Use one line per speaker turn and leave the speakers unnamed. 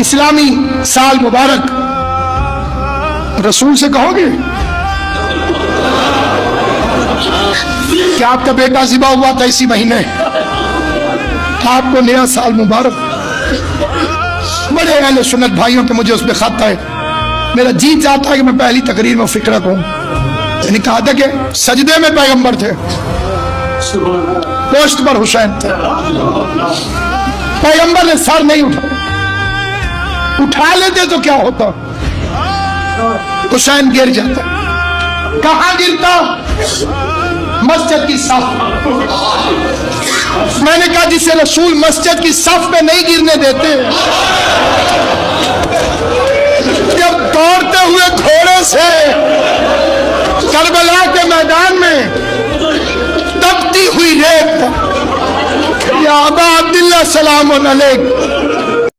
इस्लामी साल मुबारक रसूल से कहोगे कि आपका बेटा ज़िबा हुआ था इसी महीने, आपको नया साल मुबारक। बड़े अहले सुन्नत भाइयों के मुझे उसमें खत है, मेरा जी चाहता है कि मैं पहली तकरीर में फिक्र कहूं। मैंने कहा था कि सजदे में पैगंबर थे, पोस्ट पर हुसैन थे, पैगंबर ने सर नहीं उठा लेते तो क्या होता, हुसैन गिर जाता। कहां गिरता? मस्जिद की सफ। मैंने कहा जिसे रसूल मस्जिद की सफ पे नहीं गिरने देते, जब दौड़ते हुए घोड़े से करबला के मैदान में तपती हुई रेत पर, या अबा अब्दुल्लाह सलाम अलैक,